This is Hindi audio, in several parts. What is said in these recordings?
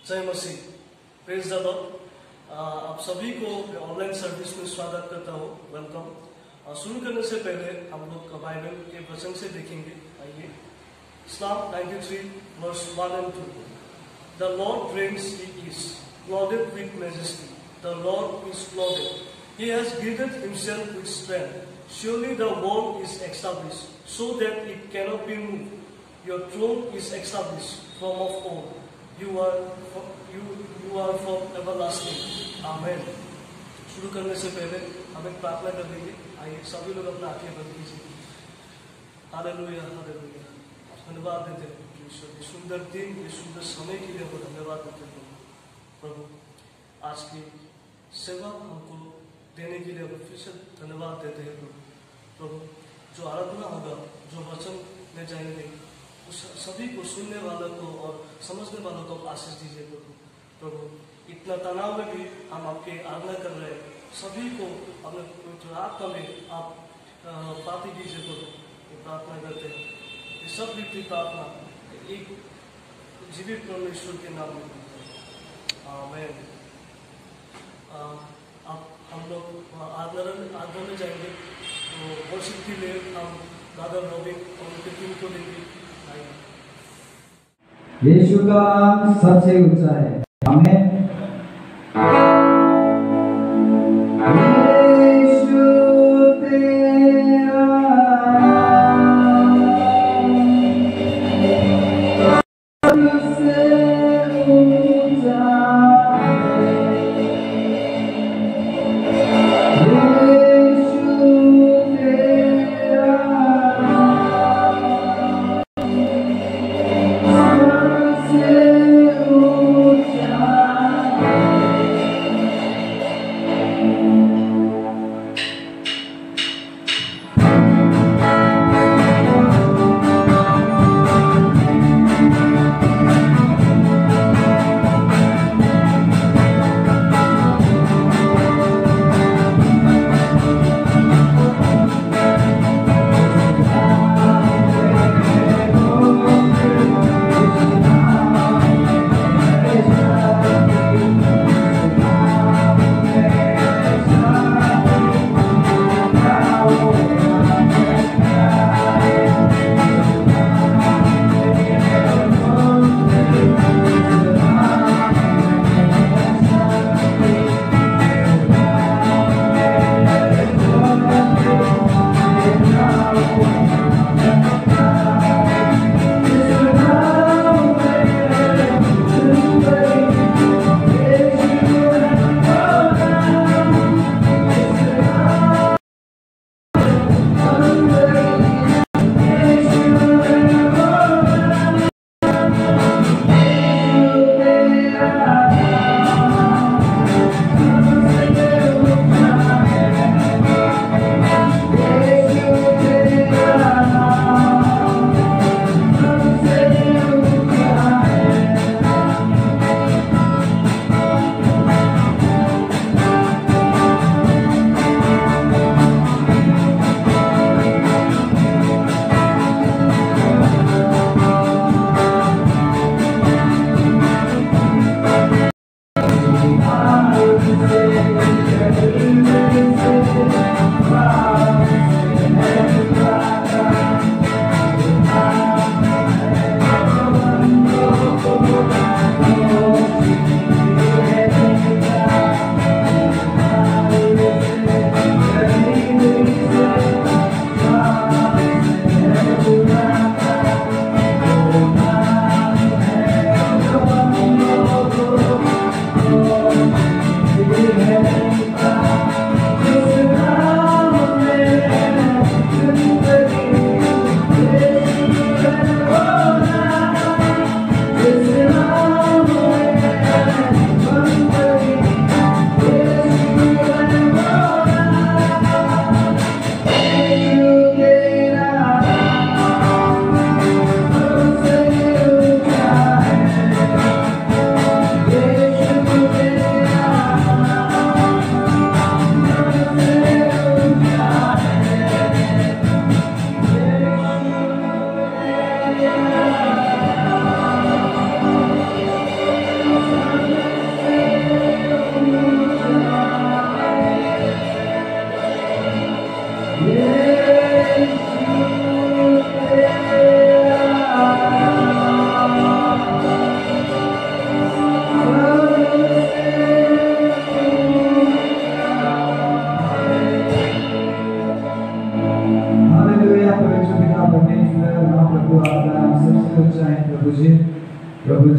जय मसीह, प्रेज द लॉर्ड। आप सभी को ऑनलाइन सर्विस में स्वागत करता हूँ, वेलकम। शुरू करने से पहले हम लोग बाइबल के वचन से देखेंगे। आइए, Psalm 93 verse 1 and 2। The Lord reigns, He is clothed with majesty. The Lord is clothed. He has girded Himself with strength. Surely the world is established, so that it cannot be moved. Your throne is established from of old. You are from everlasting. Amen। शुरू करने से पहले हम एक प्रार्थना कर देंगे। आइए सभी लोग अपना आंखें बंद कीजिए। Hallelujah, hallelujah. धन्यवाद देते हैं ईश्वर, ये सुंदर दिन, ये सुंदर समय के लिए हमको धन्यवाद देते हैं प्रभु। आज की सेवा हमको देने के लिए हम फिर से धन्यवाद देते हैं प्रभु। जो आराधना होगा, जो वचन ले जाएंगे, उस सभी को, सुनने वालों को और समझने वालों को आशीष दीजिए प्रभु। इतना तनाव में भी हम आपके आराधना कर रहे हैं, सभी को अपने जो आत्मा में आप पाती दीजिए प्रभु। ये प्रार्थना करते हैं, ये सब भी प्रार्थना एक जीवित परमेश्वर के नाम में आमीन। अब हम लोग आराधना में जाएंगे, तो वर्शिप के लिए हम दादा रॉबिन और उनके टीम को लेंगे। यीशु का नाम सबसे ऊंचा है। आमीन। Yeah.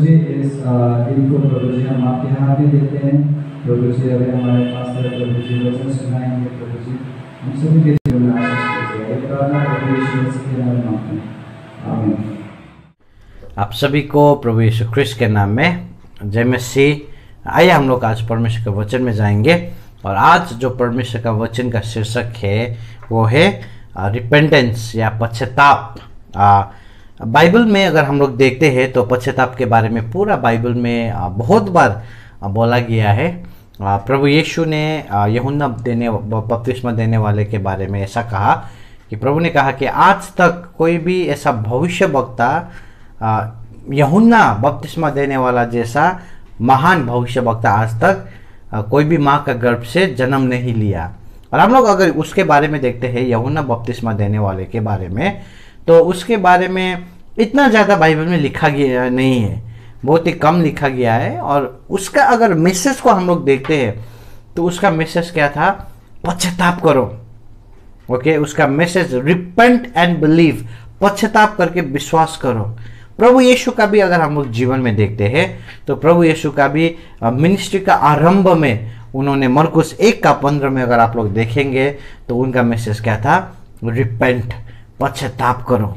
जी इस इनको प्रभु जी हम आपके हाथ में देते हैं। प्रभु जी अभी हमारे पास है, प्रभु जी वचन सुनाएंगे। प्रभु जी हम सभी के जीवन में आशीष कीजिए। ये प्रार्थना प्रभु यीशु मसीह के नाम में मांगते हैं, आमीन। आप सभी को प्रभु यीशु ख्रिस्ट के नाम में जय मसीह। आइए हम लोग आज परमेश्वर के वचन में जाएंगे और आज जो परमेश्वर का वचन का शीर्षक है वो है रिपेंटेंस या पश्चाताप। बाइबल में अगर हम लोग देखते हैं तो पश्चाताप के बारे में पूरा बाइबल में बहुत बार बोला गया है। प्रभु यीशु ने यूहन्ना बपतिस्मा देने वाले के बारे में ऐसा कहा कि प्रभु ने कहा कि आज तक कोई भी ऐसा भविष्य वक्ता यूहन्ना बपतिस्मा देने वाला जैसा महान भविष्य वक्ता आज तक कोई भी माँ का गर्भ से जन्म नहीं लिया। और हम लोग अगर उसके बारे में देखते हैं यूहन्ना बपतिस्मा देने वाले के बारे में, तो उसके बारे में इतना ज़्यादा बाइबल में लिखा गया नहीं है, बहुत ही कम लिखा गया है। और उसका अगर मैसेज को हम लोग देखते हैं तो उसका मैसेज क्या था? पश्चाताप करो। ओके, उसका मैसेज रिपेंट एंड बिलीव, पश्चाताप करके विश्वास करो। प्रभु यीशु का भी अगर हम लोग जीवन में देखते हैं तो प्रभु यीशु का भी मिनिस्ट्री का आरंभ में उन्होंने मरकुस 1:15 में अगर आप लोग देखेंगे तो उनका मैसेज क्या था? रिपेंट, पश्चाताप करो।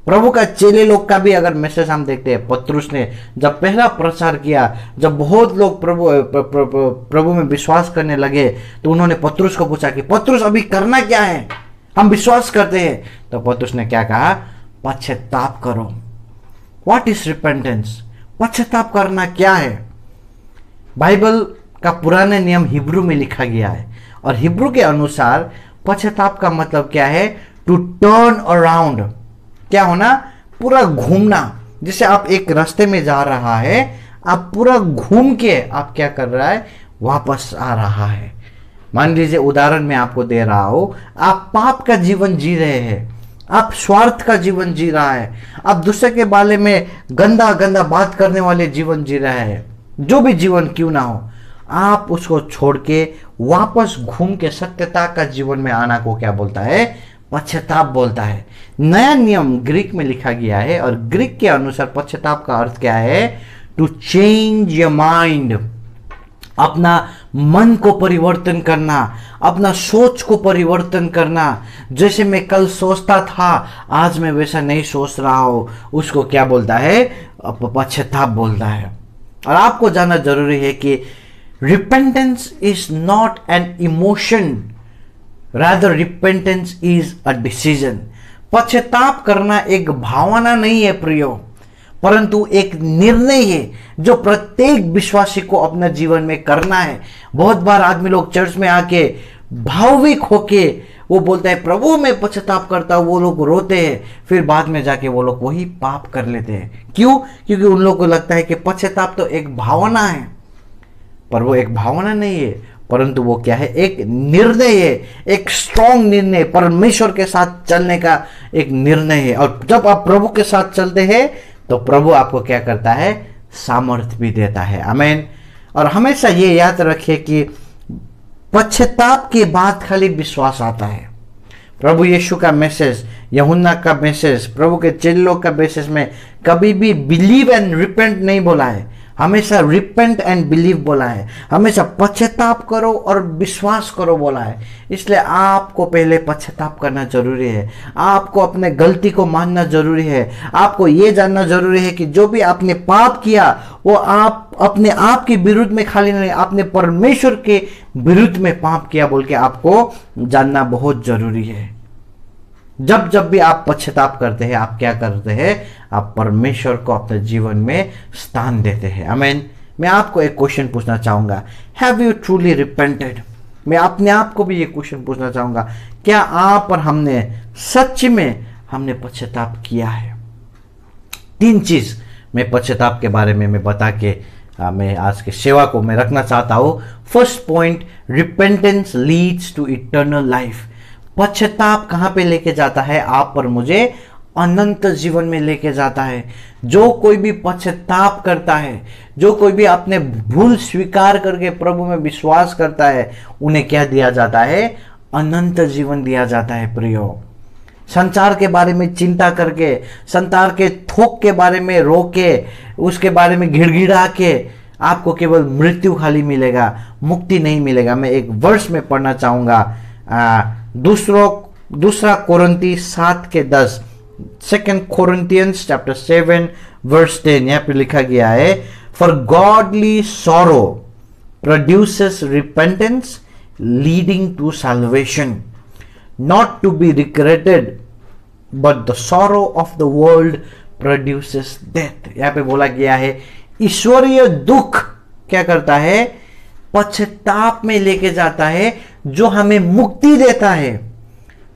प्रभु का चेले लोग का भी अगर मैसेज हम देखते हैं, पतरुस ने जब पहला प्रचार किया, जब बहुत लोग प्रभु में विश्वास करने लगे, तो उन्होंने पतरुस को पूछा कि पतरुस अभी करना क्या है, हम विश्वास करते हैं। तो पतरुस ने क्या कहा? पश्चाताप करो। What is repentance? पश्चाताप करना क्या है? बाइबल का पुराने नियम हिब्रू में लिखा गया है और हिब्रू के अनुसार पश्चाताप का मतलब क्या है? To turn around. क्या होना? पूरा घूमना। जैसे आप एक रास्ते में जा रहा है, आप पूरा घूम के आप क्या कर रहा है? वापस आ रहा है। मान लीजिए उदाहरण मैं आपको दे रहा हूं, आप पाप का जीवन जी रहे हैं, आप स्वार्थ का जीवन जी रहा है, आप दूसरे के बारे में गंदा गंदा बात करने वाले जीवन जी रहा है, जो भी जीवन क्यों ना हो, आप उसको छोड़ के वापस घूम के सत्यता का जीवन में आना को क्या बोलता है? पश्चाताप बोलता है। नया नियम ग्रीक में लिखा गया है और ग्रीक के अनुसार पश्चाताप का अर्थ क्या है? टू चेंज योर माइंड, अपना मन को परिवर्तन करना, अपना सोच को परिवर्तन करना। जैसे मैं कल सोचता था आज मैं वैसा नहीं सोच रहा हूं, उसको क्या बोलता है? पश्चाताप बोलता है। और आपको जानना जरूरी है कि repentance is not an emotion, rather repentance is a decision. पश्चाताप करना एक भावना नहीं है प्रियो, परंतु एक निर्णय है जो प्रत्येक विश्वासी को अपने जीवन में करना है। बहुत बार आदमी लोग चर्च में आके भावुक होके वो बोलता है प्रभु मैं पश्चाताप करता हूं, वो लोग रोते हैं, फिर बाद में जाके वो लोग वही पाप कर लेते हैं। क्यों? क्योंकि उन लोगों को लगता है कि पश्चाताप तो एक भावना है, पर वो एक भावना नहीं है, परंतु वो क्या है? एक निर्णय है, एक स्ट्रॉन्ग निर्णय, परमेश्वर के साथ चलने का एक निर्णय है। और जब आप प्रभु के साथ चलते हैं तो प्रभु आपको क्या करता है? सामर्थ्य भी देता है। आमीन। और हमेशा ये याद रखिए कि पश्चाताप के बाद खाली विश्वास आता है। प्रभु यीशु का मैसेज, यूहन्ना का मैसेज, प्रभु के चेलों का मैसेज में कभी भी बिलीव एंड रिपेंट नहीं बोला है, हमेशा रिपेंट एंड बिलीव बोला है। हमेशा पश्चाताप करो और विश्वास करो बोला है। इसलिए आपको पहले पश्चाताप करना जरूरी है, आपको अपने गलती को मानना जरूरी है, आपको ये जानना जरूरी है कि जो भी आपने पाप किया वो आप अपने आप के विरुद्ध में खाली नहीं, आपने परमेश्वर के विरुद्ध में पाप किया बोल के आपको जानना बहुत जरूरी है। जब जब भी आप पश्चाताप करते हैं, आप क्या करते हैं? आप परमेश्वर को अपने जीवन में स्थान देते हैं। आमीन। मैं आपको एक क्वेश्चन पूछना चाहूंगा, हैव यू ट्रूली रिपेंटेड? मैं अपने आप को भी ये क्वेश्चन पूछना चाहूंगा, क्या आप और हमने सच में हमने पश्चाताप किया है? 3 चीज मैं पश्चाताप के बारे में मैं बता के मैं आज के सेवा को मैं रखना चाहता हूं। First point, repentance leads to eternal life. पश्चाताप कहां पे लेके जाता है? आप और मुझे अनंत जीवन में लेके जाता है। जो कोई भी पश्चाताप करता है, जो कोई भी अपने भूल स्वीकार करके प्रभु में विश्वास करता है, उन्हें क्या दिया जाता है? अनंत जीवन दिया जाता है प्रियो। संसार के बारे में चिंता करके, संसार के थोक के बारे में रो के, उसके बारे में घिड़घिड़ा के आपको केवल मृत्यु खाली मिलेगा, मुक्ति नहीं मिलेगा। मैं एक वर्ष में पढ़ना चाहूँगा, दूसरा कोरिन्थी 7:10, 2 Corinthians chapter 7 verse 10, यहाँ पे लिखा गया है, For godly sorrow produces repentance leading to salvation, not to be regretted, but the sorrow of the world produces death। यहाँ पे बोला गया है ईश्वरीय दुख क्या करता है, पश्चाताप में लेके जाता है, जो हमें मुक्ति देता है,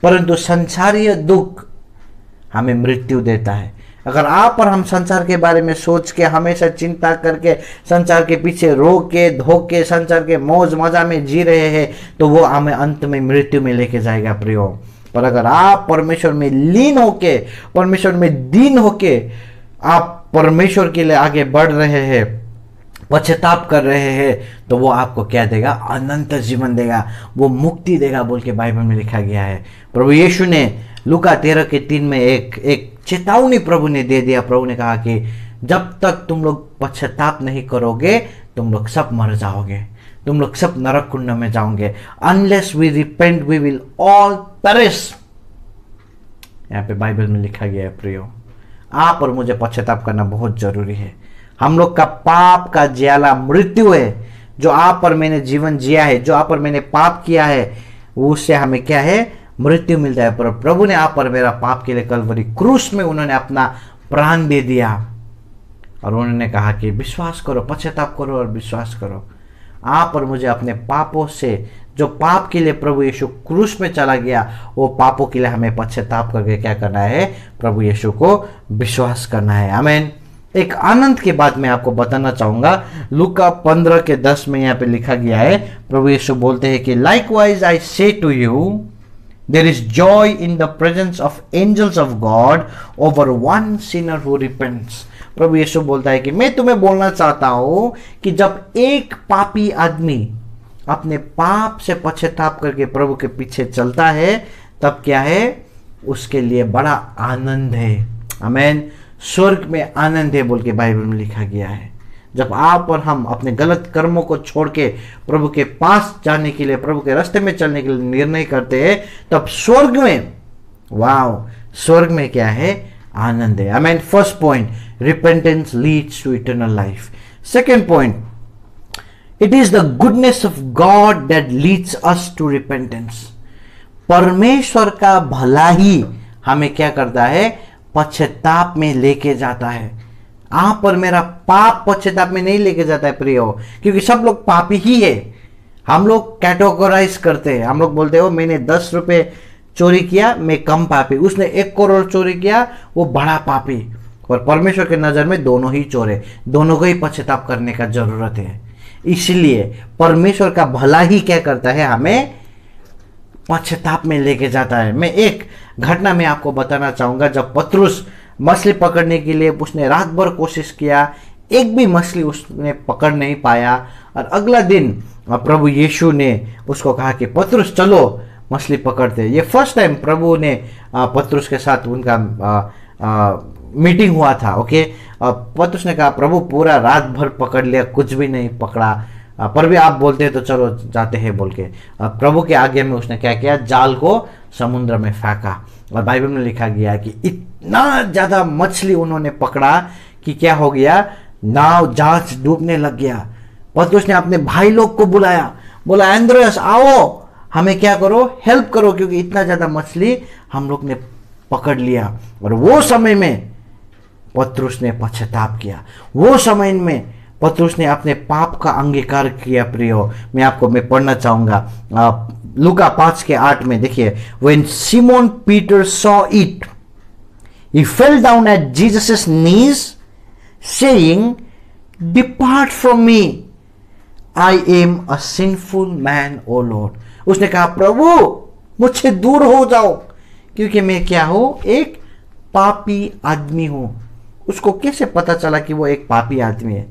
परंतु संसारीय दुख हमें मृत्यु देता है। अगर आप और हम संसार के बारे में सोच के हमेशा चिंता करके संसार के पीछे रो के धोके संसार के मौज मजा में जी रहे हैं, तो वो हमें अंत में मृत्यु में लेके जाएगा प्रियो। पर अगर आप परमेश्वर में लीन होके, परमेश्वर में दीन होके आप परमेश्वर के लिए आगे बढ़ रहे हैं, पश्चाताप कर रहे हैं, तो वो आपको क्या देगा, अनंत जीवन देगा, वो मुक्ति देगा बोल के बाइबल में लिखा गया है। प्रभु यीशु ने लूका 13:3 में एक चेतावनी प्रभु ने दे दिया। प्रभु ने कहा कि जब तक तुम लोग पश्चाताप नहीं करोगे, तुम लोग सब मर जाओगे, तुम लोग सब नरक कुंड में जाओगे। Unless we repent we will all perish, यहाँ पे बाइबल में लिखा गया है प्रियो। आप और मुझे पश्चाताप करना बहुत जरूरी है। हम लोग का पाप का ज्याला मृत्यु है। जो आप और मैंने जीवन जिया है, जो आप और मैंने पाप किया है, उससे हमें क्या है, मृत्यु मिलता है। पर प्रभु ने आप और मेरा पाप के लिए कलवरी क्रूस में उन्होंने अपना प्राण दे दिया और उन्होंने कहा कि विश्वास करो, पश्चाताप करो और विश्वास करो। आप और मुझे अपने पापों से, जो पाप के लिए प्रभु यीशु क्रूस में चला गया, वो पापों के लिए हमें पश्चाताप करके क्या करना है, प्रभु यीशु को विश्वास करना है। आमीन। एक आनंद की बात मैं आपको बताना चाहूंगा। लूका 15:10 में यहाँ पे लिखा गया है, प्रभु यीशु बोलते हैं कि likewise I say to you there is joy in the presence of angels of God over one sinner who repents. प्रभु यीशु बोलता है कि मैं तुम्हें बोलना चाहता हूं कि जब एक पापी आदमी अपने पाप से पश्चाताप करके प्रभु के पीछे चलता है, तब क्या है, उसके लिए बड़ा आनंद है। आमीन। स्वर्ग में आनंद है बोल के बाइबल में लिखा गया है। जब आप और हम अपने गलत कर्मों को छोड़ के प्रभु के पास जाने के लिए, प्रभु के रास्ते में चलने के लिए निर्णय करते हैं, तब स्वर्ग में, वाव, स्वर्ग में क्या है, आनंद है। आमीन। First point, repentance leads to eternal life. Second point, it is the goodness of God that leads us to repentance. परमेश्वर का भला ही हमें क्या करता है, पश्चाताप में लेके जाता है। आप और मेरा पाप पश्चाताप में नहीं लेके जाता है प्रियो, क्योंकि सब लोग पापी ही है। हम लोग कैटेगराइज करते हैं, हम लोग बोलते हो मैंने 10 रुपए चोरी किया, मैं कम पापी, उसने 1 करोड़ चोरी किया, वो बड़ा पापी। और परमेश्वर के नजर में दोनों ही चोर है, दोनों को ही पश्चाताप करने का जरूरत है। इसलिए परमेश्वर का भला ही क्या करता है, हमें पश्चाताप में लेके जाता है। मैं एक घटना में आपको बताना चाहूंगा। जब पतरुस मछली पकड़ने के लिए उसने रात भर कोशिश किया, एक भी मछली उसने पकड़ नहीं पाया, और अगला दिन प्रभु यीशु ने उसको कहा कि पतरुस चलो मछली पकड़ते। ये फर्स्ट टाइम प्रभु ने पतरुस के साथ उनका मीटिंग हुआ था। ओके, पतरुस ने कहा प्रभु पूरा रात भर पकड़ लिया, कुछ भी नहीं पकड़ा, पर भी आप बोलते हैं तो चलो जाते हैं बोल के प्रभु के आगे में उसने क्या किया, जाल को समुद्र में फेंका। और बाइबल में लिखा गया कि इतना ज्यादा मछली उन्होंने पकड़ा कि क्या हो गया, नाव जहाज डूबने लग गया। पतरुस ने अपने भाई लोग को बुलाया, बोला एंड्रियास आओ हमें क्या करो, हेल्प करो, क्योंकि इतना ज्यादा मछली हम लोग ने पकड़ लिया। और वो समय में पतरुस ने पश्चाताप किया, वो समय में पतरुस ने अपने पाप का अंगीकार किया। प्रियो, मैं पढ़ना चाहूंगा लूका 5:8 में देखिए, when Simon Peter saw it, he fell down at Jesus' knees, saying, "Depart from me, I am a sinful man, O Lord." उसने कहा प्रभु मुझसे दूर हो जाओ, क्योंकि मैं क्या हूं, एक पापी आदमी हूं। उसको कैसे पता चला कि वो एक पापी आदमी है?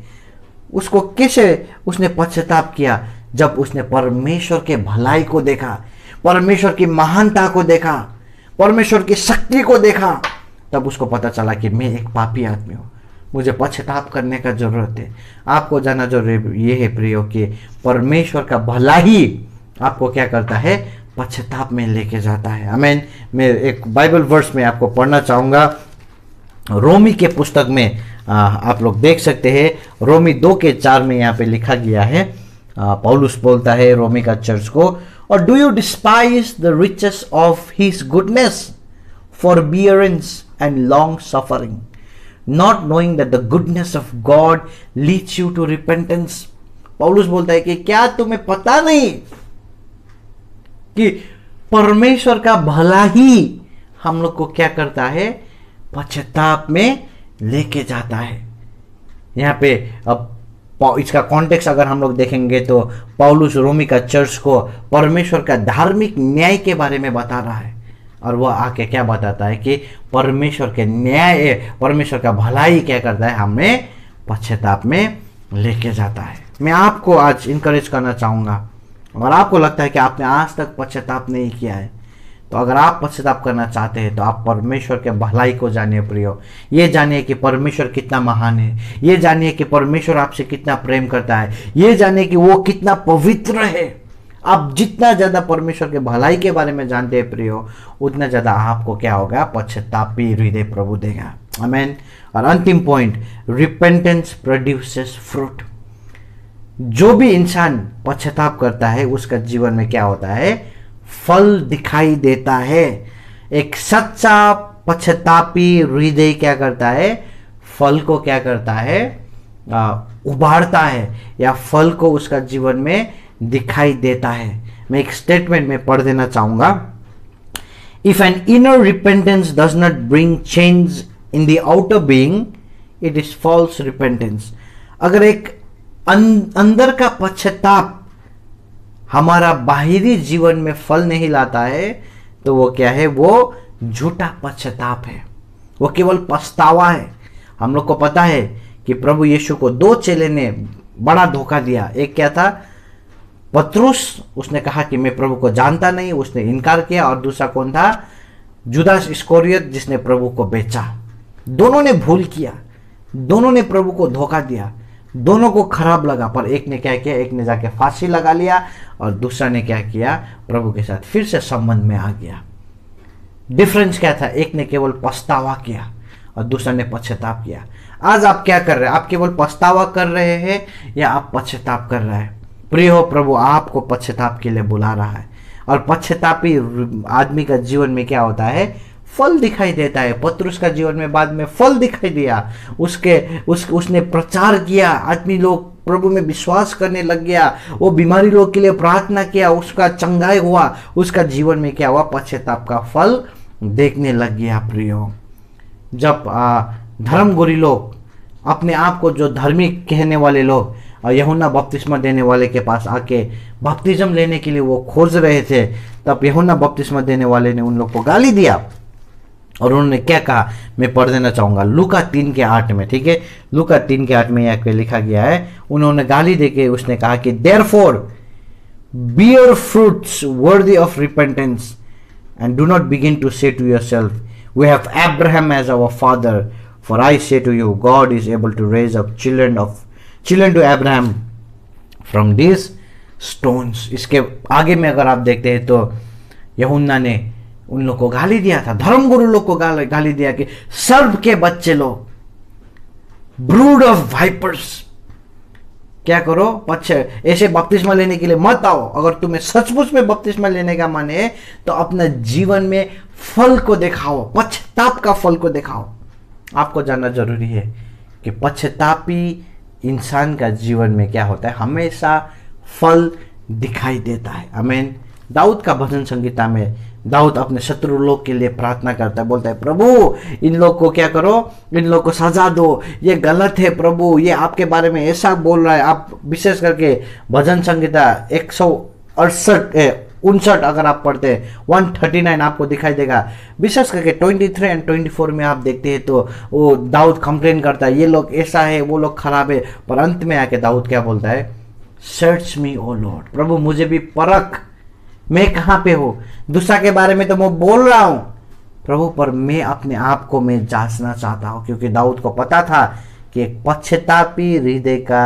उसको कैसे उसने पश्चाताप किया? जब उसने परमेश्वर के भलाई को देखा, परमेश्वर की महानता को देखा, परमेश्वर की शक्ति को देखा, तब उसको पता चला कि मैं एक पापी आदमी हूँ, मुझे पश्चाताप करने का जरूरत है। आपको जानना जरूरी ये है प्रियो कि परमेश्वर का भला ही आपको क्या करता है, पश्चाताप में लेके जाता है। आमीन। मैं एक बाइबल वर्स में आपको पढ़ना चाहूँगा। रोमी के पुस्तक में आप लोग देख सकते हैं, रोमी 2:4 में यहाँ पे लिखा गया है। पौलुस बोलता है रोमी का चर्च को, और do you despise the riches of his goodness, forbearance and long suffering, not knowing that the goodness of God leads you to repentance। पौलुस बोलता है कि क्या तुम्हें पता नहीं कि परमेश्वर का भला ही हम लोग को क्या करता है, पश्चाताप में लेके जाता है। यहाँ पे अब इसका कॉन्टेक्स्ट अगर हम लोग देखेंगे तो पौलुस रोमी का चर्च को परमेश्वर का धार्मिक न्याय के बारे में बता रहा है, और वह आके क्या बताता है कि परमेश्वर के न्याय, परमेश्वर का भलाई क्या करता है, हमें पश्चाताप में लेके जाता है। मैं आपको आज इनकरेज करना चाहूँगा, अगर आपको लगता है कि आपने आज तक पश्चाताप नहीं किया है, तो अगर आप पश्चाताप करना चाहते हैं तो आप परमेश्वर के भलाई को जानिए प्रियो। ये जानिए कि परमेश्वर कितना महान है, ये जानिए कि परमेश्वर आपसे कितना प्रेम करता है, ये जानिए कि वो कितना पवित्र है। आप जितना ज़्यादा परमेश्वर के भलाई के बारे में जानते हैं प्रियो, उतना ज़्यादा आपको क्या होगा, पश्चातापी हृदय प्रभु देगा। आमीन। और अंतिम पॉइंट, रिपेंटेंस प्रोड्यूसेस फ्रूट। जो भी इंसान पश्चाताप करता है उसका जीवन में क्या होता है, फल दिखाई देता है। एक सच्चा पश्चातापी हृदय क्या करता है, फल को क्या करता है, उभारता है, या फल को उसका जीवन में दिखाई देता है। मैं एक स्टेटमेंट में पढ़ देना चाहूंगा। If an inner repentance does not bring change in the outer being, it is false repentance. अगर एक अंदर का पश्चाताप हमारा बाहरी जीवन में फल नहीं लाता है, तो वो क्या है, वो झूठा पश्चाताप है, वो केवल पछतावा है। हम लोग को पता है कि प्रभु यीशु को 2 चेले ने बड़ा धोखा दिया। एक क्या था, पतरुस, उसने कहा कि मैं प्रभु को जानता नहीं, उसने इनकार किया। और दूसरा कौन था, जुदास इस्करियोत, जिसने प्रभु को बेचा। दोनों ने भूल किया, दोनों ने प्रभु को धोखा दिया, दोनों को खराब लगा। पर एक ने क्या किया, एक ने जाके फांसी लगा लिया, और दूसरा ने क्या किया, प्रभु के साथ फिर से संबंध में आ गया। डिफरेंस क्या था, एक ने केवल पछतावा किया और दूसरा ने पश्चाताप किया। आज आप क्या कर रहे हैं, आप केवल पछतावा कर रहे हैं या आप पश्चाताप कर रहे हैं? प्रिय हो, प्रभु आपको पश्चाताप के लिए बुला रहा है, और पश्चातापी आदमी का जीवन में क्या होता है, फल दिखाई देता है। पतरुस का जीवन में बाद में फल दिखाई दिया, उसने प्रचार किया, आदमी लोग प्रभु में विश्वास करने लग गया, वो बीमारी लोग के लिए प्रार्थना किया, उसका चंगाई हुआ, उसका जीवन में क्या हुआ, पश्चाताप का फल देखने लग गया। प्रियो, जब धर्मगुरी लोग, अपने आप को जो धार्मिक कहने वाले लोग यूहन्ना बपतिस्मा देने वाले के पास आके बपतिस्म लेने के लिए वो खोज रहे थे, तब यूहन्ना बपतिस्मा देने वाले ने उन लोग को गाली दिया। और उन्होंने क्या कहा, मैं पढ़ देना चाहूंगा लूका 3:8 में। ठीक है, लूका 3:8 में यहाँ पे लिखा गया है, उन्होंने गाली देके उसने कहा कि therefore bear fruits worthy of repentance and do not begin to say to yourself, we have Abraham as our father, for I say to you, God is able to raise up children to Abraham from these stones। इसके आगे में अगर आप देखते हैं तो यूहन्ना ने उन लोग को गाली दिया था, धर्मगुरु लोग को गाली दिया कि सर्प के बच्चे लोग, ब्रूड ऑफ वाइपर्स, क्या करो, ऐसे बपतिस्मा लेने के लिए मत आओ। अगर तुम्हें सचमुच में बपतिस्मा लेने का मन है तो अपना जीवन में फल को दिखाओ, पश्चाताप का फल को दिखाओ। आपको जानना जरूरी है कि पश्चातापी इंसान का जीवन में क्या होता है, हमेशा फल दिखाई देता है। आमीन। दाऊद का भजन संगीता में दाऊद अपने शत्रु लोग के लिए प्रार्थना करता है, बोलता है प्रभु इन लोग को क्या करो, इन लोग को सजा दो, ये गलत है प्रभु, ये आपके बारे में ऐसा बोल रहा है। आप विशेष करके भजन संगीता 168 अगर आप पढ़ते हैं 139 आपको दिखाई देगा। विशेष करके 23 और 24 में आप देखते हैं तो वो दाऊद कंप्लेन करता है, ये लोग ऐसा है, वो लोग खराब है। पर अंत में आके दाऊद क्या बोलता है, सर्च मी ओ लॉर्ड, प्रभु मुझे भी परख, मैं कहाँ पे हूँ। दूसरा के बारे में तो मैं बोल रहा हूँ, प्रभु पर मैं अपने आप को मैं जांचना चाहता हूँ, क्योंकि दाऊद को पता था कि एक पश्चातापी हृदय का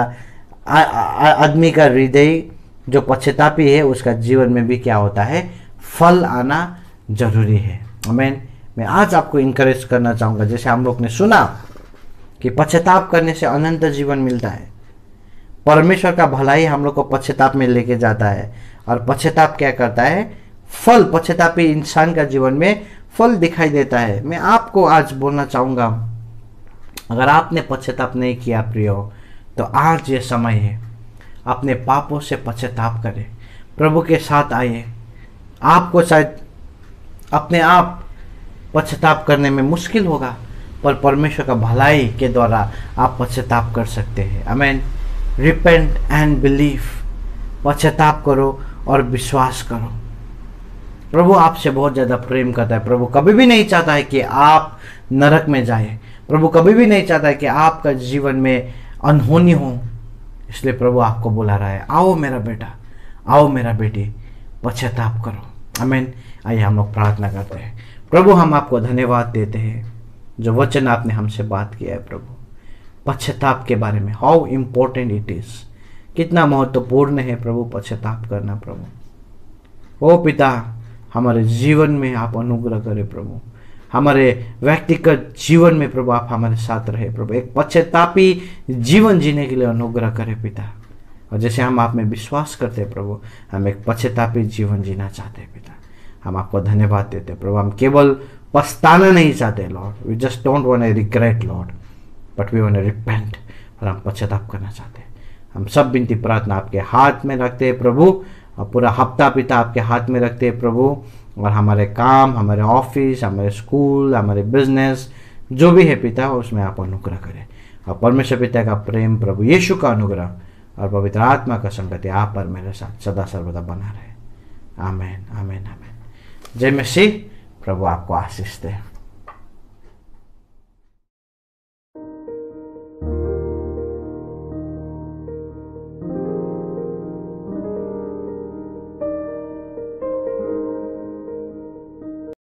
आदमी का हृदय जो पश्चातापी है उसका जीवन में भी क्या होता है, फल आना जरूरी है। आमीन। मैं आज आपको इंकरेज करना चाहूँगा, जैसे हम लोग ने सुना कि पश्चाताप करने से अनंत जीवन मिलता है। परमेश्वर का भलाई हम लोग को पश्चाताप में लेके जाता है, और पश्चाताप क्या करता है, फल, पश्चातापी इंसान का जीवन में फल दिखाई देता है। मैं आपको आज बोलना चाहूँगा, अगर आपने पश्चाताप नहीं किया प्रियो, तो आज ये समय है, अपने पापों से पश्चाताप करें, प्रभु के साथ आइए। आपको शायद अपने आप पश्चाताप करने में मुश्किल होगा, पर परमेश्वर का भलाई के द्वारा आप पश्चाताप कर सकते हैं। आमीन। रिपेंट एंड बिलीव, पश्चाताप करो और विश्वास करो। प्रभु आपसे बहुत ज़्यादा प्रेम करता है। प्रभु कभी भी नहीं चाहता है कि आप नरक में जाए। प्रभु कभी भी नहीं चाहता है कि आपका जीवन में अनहोनी हो। इसलिए प्रभु आपको बुला रहा है, आओ मेरा बेटा, आओ मेरा बेटी, पश्चाताप करो। आमीन। आइए हम लोग प्रार्थना करते हैं। प्रभु हम आपको धन्यवाद देते हैं जो वचन आपने हमसे बात किया है। प्रभु पश्चाताप के बारे में, हाउ इम्पोर्टेंट इट इज़, कितना महत्वपूर्ण है प्रभु पश्चाताप करना। प्रभु ओ पिता, हमारे जीवन में आप अनुग्रह करें प्रभु, हमारे व्यक्तिगत जीवन में प्रभु आप हमारे साथ रहे प्रभु, एक पश्चातापी जीवन जीने के लिए अनुग्रह करें पिता। और जैसे हम आप में विश्वास करते हैं प्रभु, हम एक पश्चातापी जीवन जीना चाहते हैं पिता। हम आपको धन्यवाद देते हैं प्रभु। हम केवल पछताना नहीं चाहते Lord, we just don't want to regret Lord, but we want to repent, और हम पश्चाताप करना चाहते हैं। हम सब विनती प्रार्थना आपके हाथ में रखते हैं प्रभु, और पूरा हफ्ता पिता आपके हाथ में रखते हैं प्रभु, और हमारे काम, हमारे ऑफिस, हमारे स्कूल, हमारे बिजनेस जो भी है पिता, उसमें आप अनुग्रह करें। और परमेश्वर पिता का प्रेम, प्रभु यीशु का अनुग्रह और पवित्र आत्मा का संगति आप पर मेरे साथ सदा सर्वदा बना रहे। आमीन, आमीन, आमीन। जय मसीह। प्रभु आपको आशीष दे।